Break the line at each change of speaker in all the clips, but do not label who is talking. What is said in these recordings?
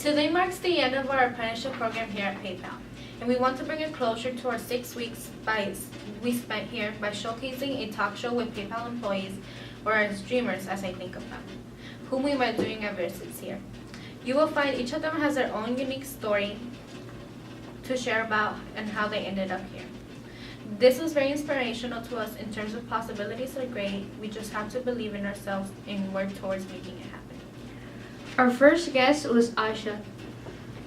Today marks the end of our apprenticeship program here at PayPal, and we want to bring a closure to our 6 weeks we spent here by showcasing a talk show with PayPal employees, or as dreamers as I think of them, whom we met during our visits here. You will find each of them has their own unique story to share about and how they ended up here. This was very inspirational to us in terms of possibilities are great. We just have to believe in ourselves and work towards making it happen.
Our first guest was Aisha,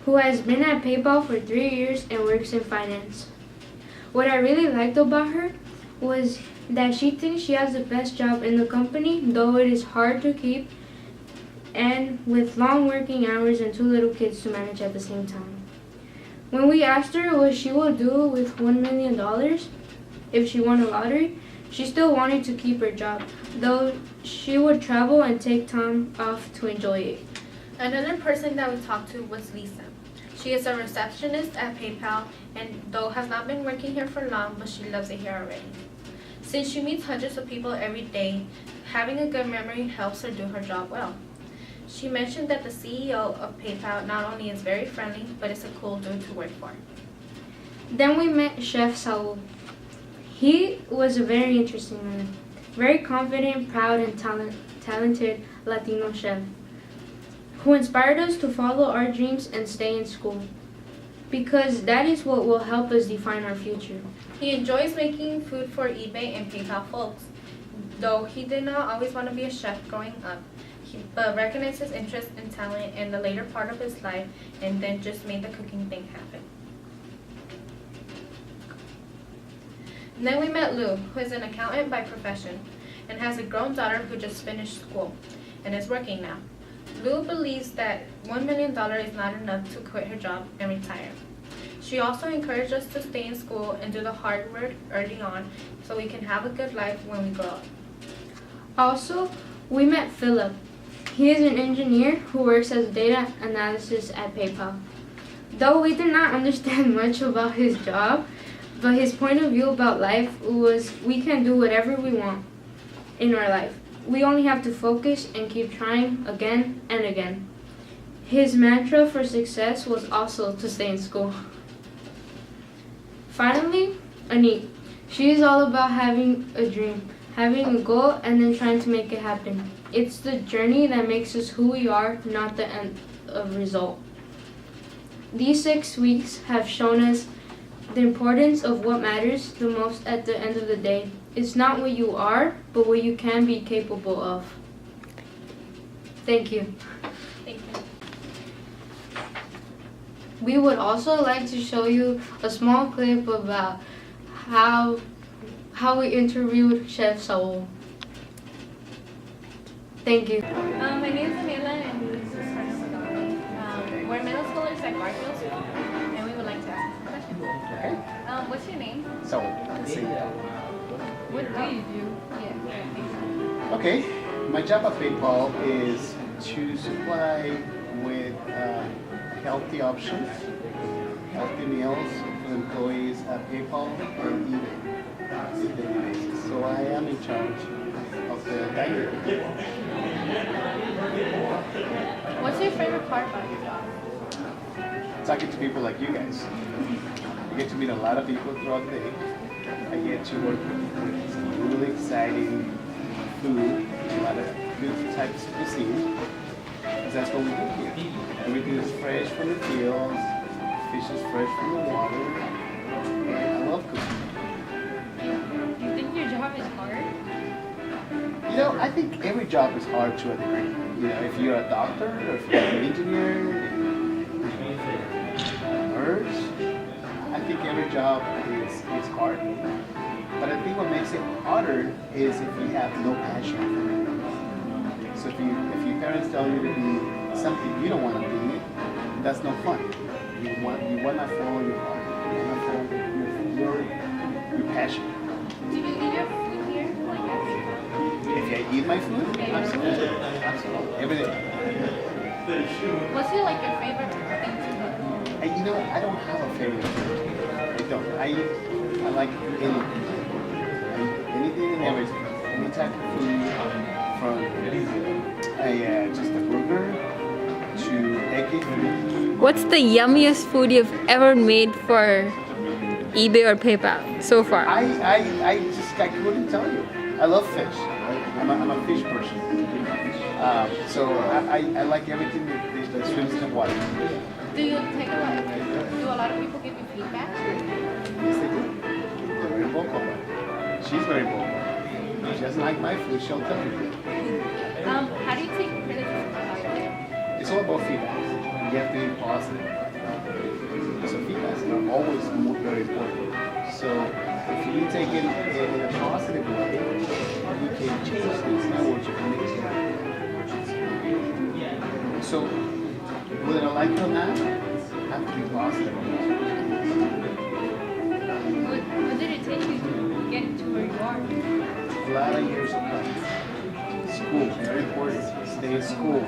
who has been at PayPal for 3 years and works in finance. What I really liked about her was that she thinks she has the best job in the company, though it is hard to keep and with long working hours and 2 little kids to manage at the same time. When we asked her what she would do with $1 million if she won a lottery, she still wanted to keep her job, though she would travel and take time off to enjoy it.
Another person that we talked to was Lisa. She is a receptionist at PayPal and though has not been working here for long, but she loves it here already. Since she meets hundreds of people every day, having a good memory helps her do her job well. She mentioned that the CEO of PayPal not only is very friendly, but is a cool dude to work for.
Then we met Chef Saul. He was a very interesting man, very confident, proud, and talented Latino chef, who inspired us to follow our dreams and stay in school, because that is what will help us define our future.
He enjoys making food for eBay and PayPal folks, though he did not always want to be a chef growing up, but recognized his interest and talent in the later part of his life and then just made the cooking thing happen. And then we met Lou, who is an accountant by profession and has a grown daughter who just finished school and is working now. Lou believes that $1 million is not enough to quit her job and retire. She also encouraged us to stay in school and do the hard work early on so we can have a good life when we grow up.
Also, we met Philip. He is an engineer who works as data analysis at PayPal. Though we did not understand much about his job, but his point of view about life was we can do whatever we want in our life. We only have to focus and keep trying again and again. His mantra for success was also to stay in school. Finally, Anik. She is all about having a dream, having a goal, and then trying to make it happen. It's the journey that makes us who we are, not the end of result. These 6 weeks have shown us the importance of what matters the most at the end of the day. It's not what you are, but what you can be capable of. Thank you.
Thank you.
We would also like to show you a small clip about how we interviewed Chef Saul. Thank you.
My name is Daniela and this is Fernando. We're middle schoolers at Garfield School and we would like to ask some questions.
Okay.
What's your name?
So, let's see.
What do you do? Yeah.
Okay, my job at PayPal is to supply with healthy options, healthy meals for employees at PayPal and eBay on a daily basis. So I am in charge of the dining room.
What's your favorite part about your job?
Talking to people like you guys. I get to meet a lot of people throughout the day. I get to work with some really exciting food, a lot of good types of cuisine. Because that's what we do here. Everything is fresh from the fields, fish is fresh from the water, and I love cooking.
Do you think your job is hard?
You know, I think every job is hard to a degree. You know, if you're a doctor, or if you're an engineer, a nurse, I think every job is hard. But I think what makes it harder is if you have no passion for it. So if your parents tell you to be something you don't want to be, that's no fun. You want to follow your heart. You want to follow your passion.
Do you eat your food here? Like every
If I eat my food, absolutely, absolutely, every day.
What's your favorite thing to cook?
And you know, I don't have a favorite food. I don't. I like anything. Anything and everything. Any type of food, from just a burger to egg make it free.
What's the yummiest food you've ever made for eBay or PayPal so far?
I couldn't tell you. I love fish. I'm a fish person. So I like everything that swims in the water.
Do you take a lot? Do a lot of people give you feedback?
Yes, they do. They're very vocal. She's very vocal. If she doesn't like my food, she'll tell me.
How do you take criticism about your food?
It's all about feedback. You have to be positive. So feedbacks are always very important. So if you take it in a positive way, you can change things. Not what you can make it. So whether I like it or not, I have to be positive.
What did it take you to get to where you are?
A lot of years of practice. School, very important. Stay in school.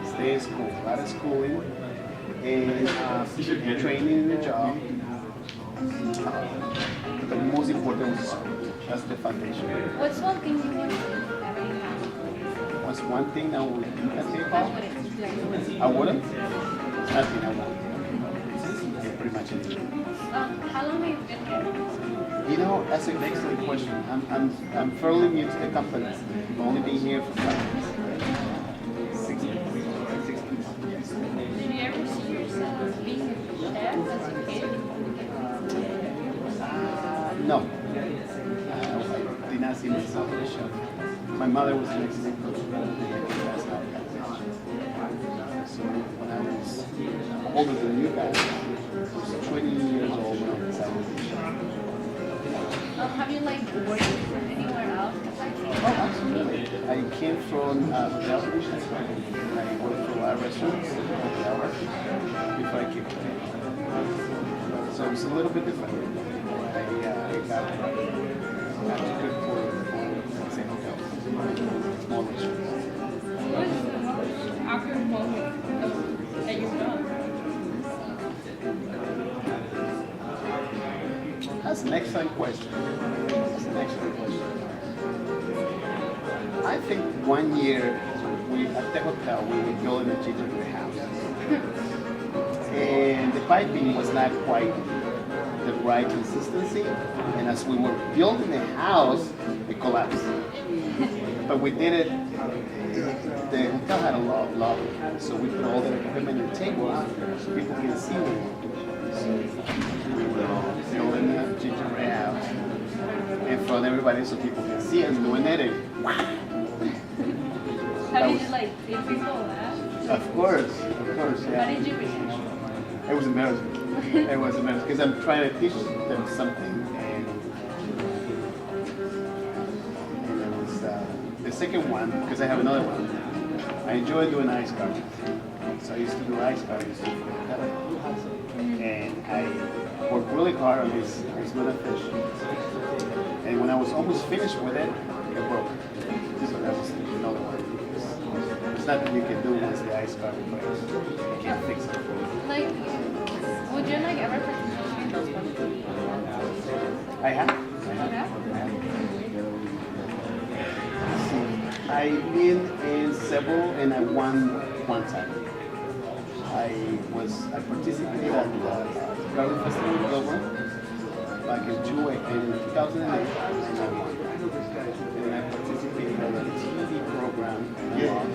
Stay in school. A lot of schooling and training in the job. But the most important was school. That's the foundation.
What's one thing you want to do at PayPal?
What's one thing I would do at PayPal? I wouldn't? Nothing I wouldn't. Yeah, pretty much anything.
How long have you been here?
You know, that's an excellent question. I'm fairly new to the company. I've only been here for 5 years. 6 years. 6 months. Yes.
Did you ever see yourself being a chef as a kid?
No. I did not see myself as a chef. My mother was an excellent cook. That's how I got there. So when I was older than you guys, I was 20 years old when I decided to be a chef.
Have you worked anywhere else besides
Oh, absolutely. I came from hotel business. I worked for a lot of restaurants before I came to PayPal. So it's a little bit different. I got to cook for let's say hotels, small restaurants.
What was the most awkward moment at your job?
That's an excellent question. That's an excellent question. I think one year at the hotel we were building a gingerbread house. And the piping was not quite the right consistency. And as we were building the house, it collapsed. But we did it, the hotel had a lobby. So we put all the equipment and tables so people can see what we were doing. So we were building a gingerbread house in front of everybody so people can see us doing it. And wow!
How did you did people laugh?
Of course, yeah.
How did you react?
It was embarrassing. It was embarrassing because I'm trying to teach them something, and it was the second one because I have another one. I enjoy doing ice carving, so I used to do ice carving and I worked really hard on this little fish. And when I was almost finished with it, it broke. So that was another one. It's nothing you can do once the ice carving breaks. You can't fix it.
Would you ever participate in those ones?
I have. I've been in several and I won one time. I participated at the Garden Festival in Global back in 2008 and I won. And I participated in a TV program and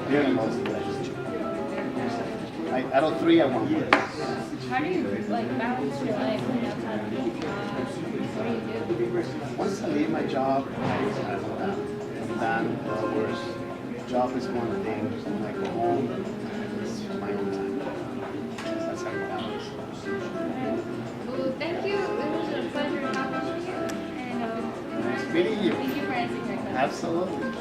very most of that. Out of 3, I won.
How do you balance your life and your time? What do you do?
Once I leave my job, I'm done. Whereas job is one thing, when I go home, it's my own time. That's how I balance.
Well, thank you. It was a pleasure talking to you. And
Nice meeting you.
thank you for answering my questions.
Absolutely.